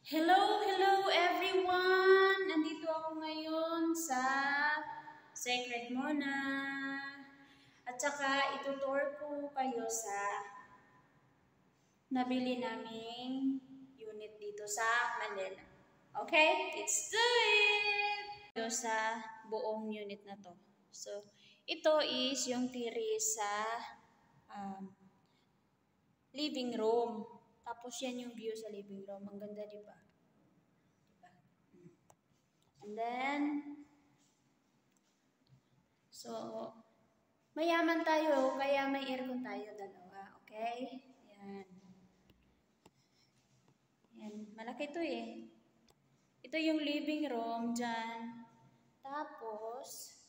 Hello everyone! Nandito ako ngayon sa Secret Mona. At saka itutour ko kayo sa nabili naming unit dito sa Manila. Okay? Let's do it! Ito sa buong unit na to. So, ito is yung terrace sa living room. Tapos yan yung view sa living room. Ang ganda, di ba? And then, so, mayaman tayo, kaya may aircon tayo dalawa. Okay? Yan. Yan. Malaki to eh. Ito yung living room dyan. Tapos,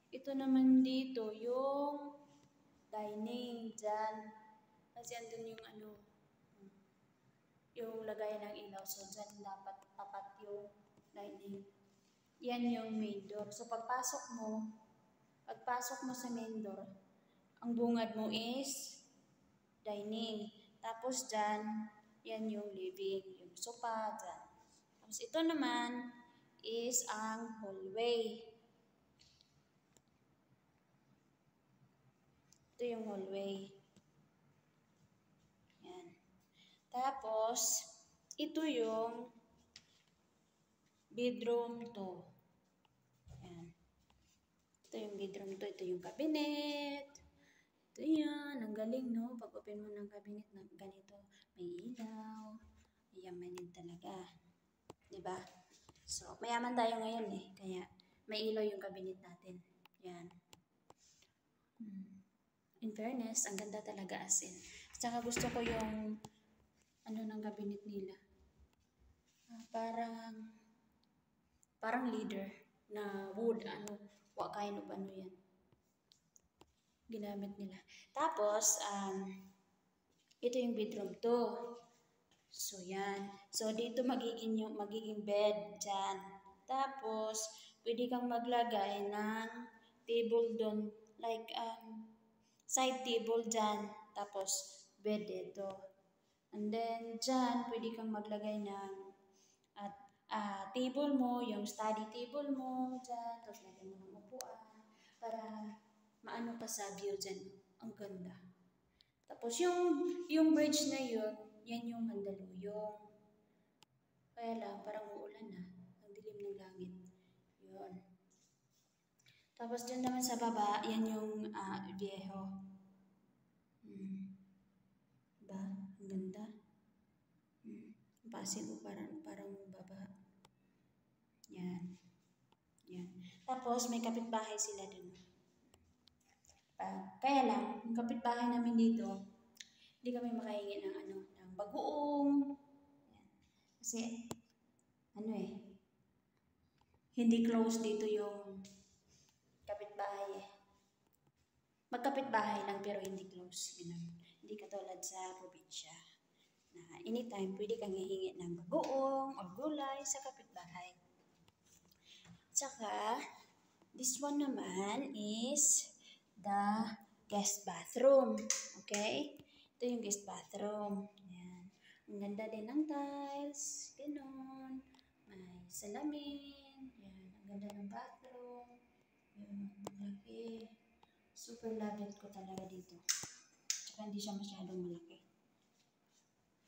ito naman dito yung dining dyan. Kasi andun yung yung lagay ng ilaw. So, dyan dapat tapat yung dining. Yan yung main door. So, pagpasok mo sa main door, ang bungad mo is dining. Tapos dyan, yan yung living, yung sofa dyan. Tapos ito naman is ang hallway. Ito yung hallway. Yan. Tapos, ito yung bedroom to. Yan. Ito yung bedroom to. Ito yung cabinet. Ito yan. Ang galing, no? Pag open mo ng cabinet na ganito, may ilaw. Yamanin talaga. Diba? So, mayaman tayo ngayon eh. Kaya, may ilaw yung cabinet natin. Yan. In fairness, ang ganda talaga as in. Saka gusto ko yung ng cabinet nila. Parang leather na wood, what kind of yan. Ginamit nila. Tapos, ito yung bedroom to. So, yan. So, dito magiging bed dyan. Tapos, pwede kang maglagay ng table doon. Like, side table dyan. Tapos, bed dito. And then, dyan, pwede kang maglagay ng table mo, yung study table mo dyan. Tapos, lagyan mo ng upuan. Para maano ka sa view dyan. Ang ganda. Tapos, yung bridge na yun, yan yung Mandaluyong. Kaya lang, parang uulan na. Ang dilim ng langit. Yun. Tapos, dyan naman sa baba, yan yung Viejo. Diba? Ang ganda. Pasig ko parang baba. Yan. Yan. Tapos, may kapitbahay sila dun. Kaya lang, yung kapitbahay namin dito, hindi kami makahingi ng bagoong. Yan. Kasi, hindi close dito yung kapitbahay eh. Magkapitbahay lang pero hindi close. Hindi katulad sa probinsya. Na anytime pwede kang hihingi ng bagoong o gulay sa kapitbahay. Tsaka, this one naman is the guest bathroom. Okay? Ito yung guest bathroom. Yan. Ang ganda din ng tiles. Ganon. May salamin. Yan. Ang ganda ng bathroom. Yan. Malaki. Super love it ko talaga dito. Tsaka hindi siya masyadong malaki.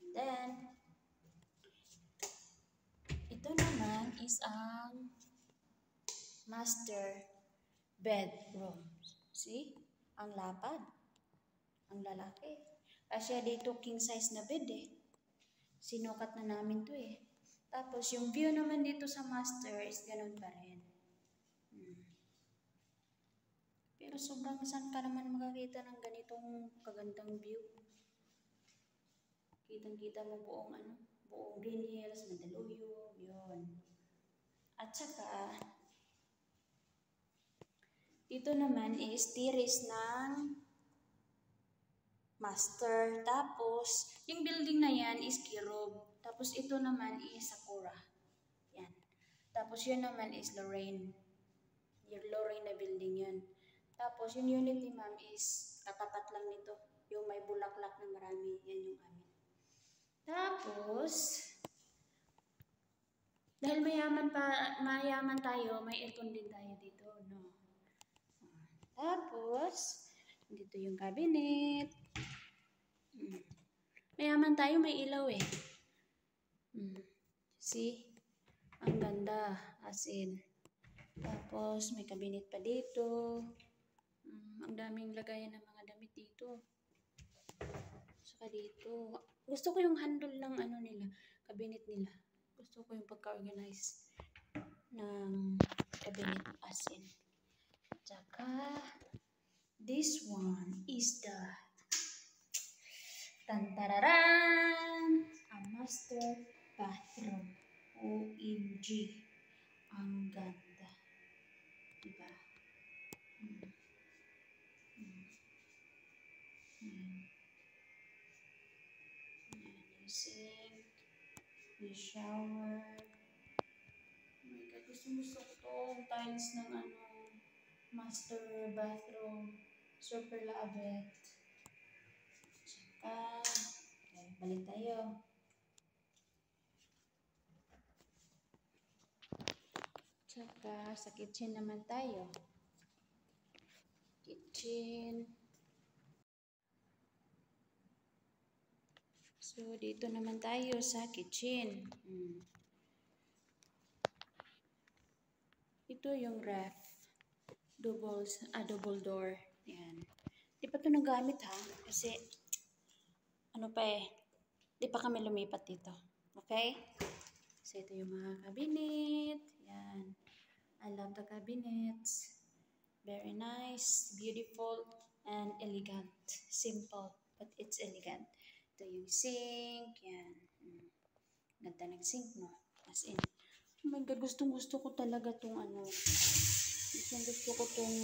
And then, ito naman is ang master bedroom. See? Ang lapad. Ang lalaki. Kasi dito king size na bed eh. Sinukat na namin to eh. Tapos yung view naman dito sa master is ganun pa rin. Pero sobrang saan ka naman makakita ng ganitong kagandang view. Kitang-kita mo buong Green Hills, Mandaluyong, yun. At saka, dito naman is terrace ng master. Tapos, yung building na yan is Kirov. Tapos, ito naman is Sakura. Yan. Tapos, yun naman is Lorraine. Yung Lorraine na building yun. Tapos, yung unit ni ma'am is katapat lang nito. Yung may bulaklak na marami. Yan yung amin. Tapos, Dahil mayaman tayo, may aircon din tayo dito, no? Tapos, dito yung cabinet. Mayaman tayo, may ilaw eh. See? Ang ganda, as in. Tapos, may cabinet pa dito. Ang daming lagayan ng mga damit dito. Saka dito. Gusto ko yung handle ng ano nila, cabinet nila. Gusto ko yung pagka-organize ng cabinet, as in. Tsaka, this one is the tantararan! A master bathroom. OMG. Ang ganda. Diba? Yung sink. Yung shower. Oh my God. Gusto ko to. Tiles ng master bathroom. Super love it. Tsaka, okay, balik tayo. Tsaka, sa kitchen naman tayo. Kitchen. So, dito naman tayo sa kitchen. Ito yung ref. Double door. Yan. Di pa ito nagamit ha. Kasi, ano pa eh. Di pa kami lumipat dito. Okay? So, ito yung mga cabinet. Yan. I love the cabinets. Very nice, beautiful, and elegant. Simple, but it's elegant. Ito yung sink. Yan. Ganda ng sink, no? As in, oh my God, gustong-gusto ko talaga tong Gustong-gusto ko tong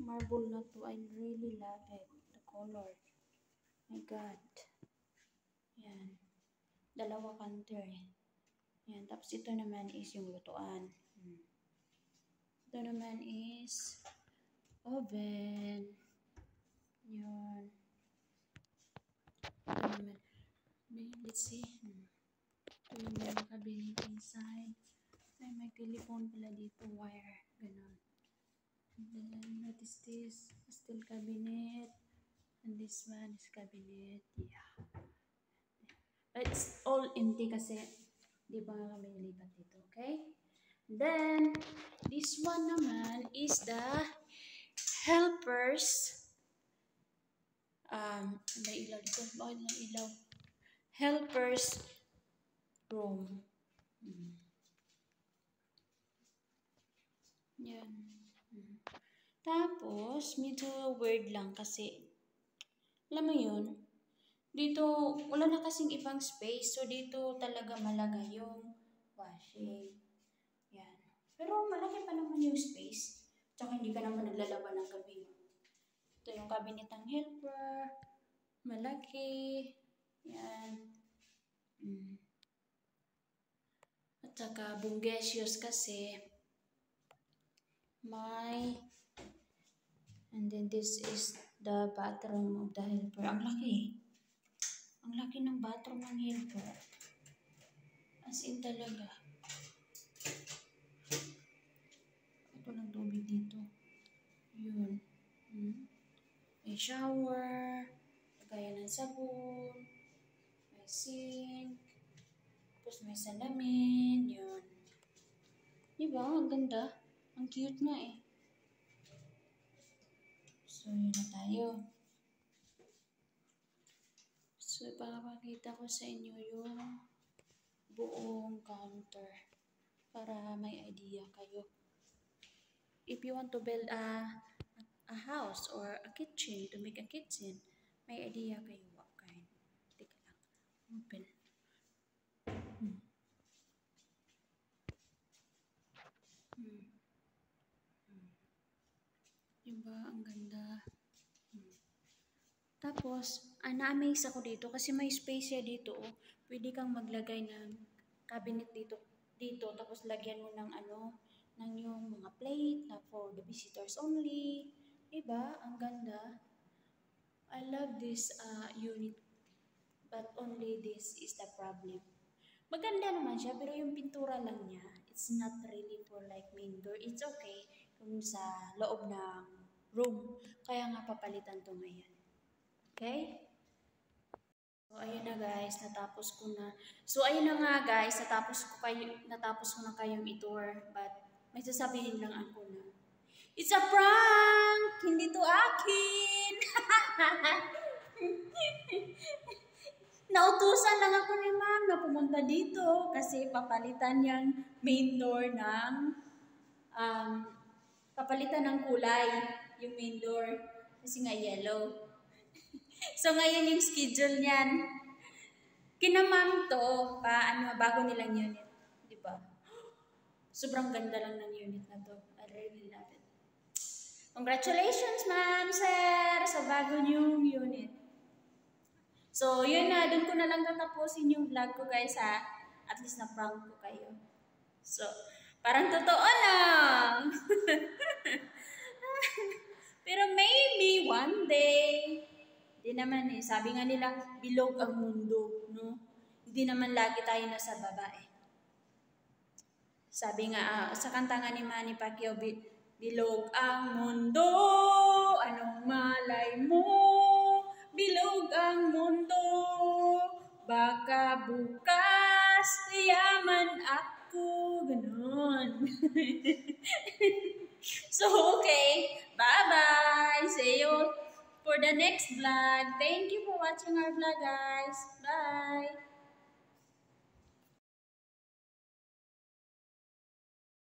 marble na to. I really love it. The color. My God. Yan. Dalawa counter eh. Yan. Tapos ito naman is yung lutuan. Ito naman is oven. Yun. Ito naman. Let's see. Ito yung mga cabinet inside. Ay, may telephone pala dito. Wire. Ganon. And then, what is this? Steel cabinet. And this one is cabinet. Yeah. It's all empty kasi di ba kami nilipat dito. Okay? Then, this one naman is the helpers. May ilaw dito. Bakit may ilaw? Helpers room. Yan. Tapos, medyo weird lang kasi, alam mo yun, dito, wala na kasing ibang space. So, dito talaga malagay yung washing. Yan. Pero malaki pa naman yung space. Tsaka hindi ka naman naglalaban ng gabi. Ito yung cabinet ng helper. Malaki. Yan. At saka bunggesius kasi may, and then this is the bathroom of the helper. Ang laki. Ang laki ng bathroom ng helper. As in talaga. Ito lang tubig dito. Yun. May shower. Lagayan ng sabon. May sink. Tapos may salamin. Yun. Diba? Ang ganda. Ang cute nga eh. So, yun na tayo. So, ipapakita ko sa inyo yung buong counter para may idea kayo. If you want to build a house or a kitchen, to make a kitchen, may idea kayo what kind. Teka lang. Open. Diba? Ang ganda. Tapos, na-amaze ako dito kasi may space siya dito. Oh. Pwede kang maglagay ng cabinet dito. Tapos lagyan mo ng ng yung mga plate na for the visitors only. Diba? Ang ganda. I love this unit. But only this is the problem. Maganda naman siya, pero yung pintura lang niya, it's not really for like main door. It's okay kung sa loob ng room. Kaya nga papalitan to ngayon. Okay? So, ayun na guys, natapos ko na. So, ayun na nga guys, natapos ko na kayong i-tour. But, may sasabihin lang ako na, it's a prank! Hindi to akin! Nautusan lang ako ni ma'am na pumunta dito kasi papalitan yung main door ng um, papalitan ng kulay yung main door kasi nga yellow. So ngayon yung schedule niyan. Kina ma'am to, bago nilang unit, di ba? Sobrang ganda lang ng unit na to. I really love it. Congratulations ma'am, sir, sa bago niyong unit. So, yun na. Doon ko na lang tatapusin yung vlog ko, guys, ha? At least na-prank ko kayo. So, parang totoo lang. Pero maybe one day, hindi naman eh. Sabi nga nila, bilog ang mundo, no? Hindi naman lagi tayo nasa baba eh. Sabi nga, sa kanta nga ni Manny Pacquiao, bilog ang mundo, anong malay mo? Bilog ang mundo, baka bukas yaman ako, ganun. So, okay, bye-bye. See you for the next vlog. Thank you for watching our vlog, guys. Bye.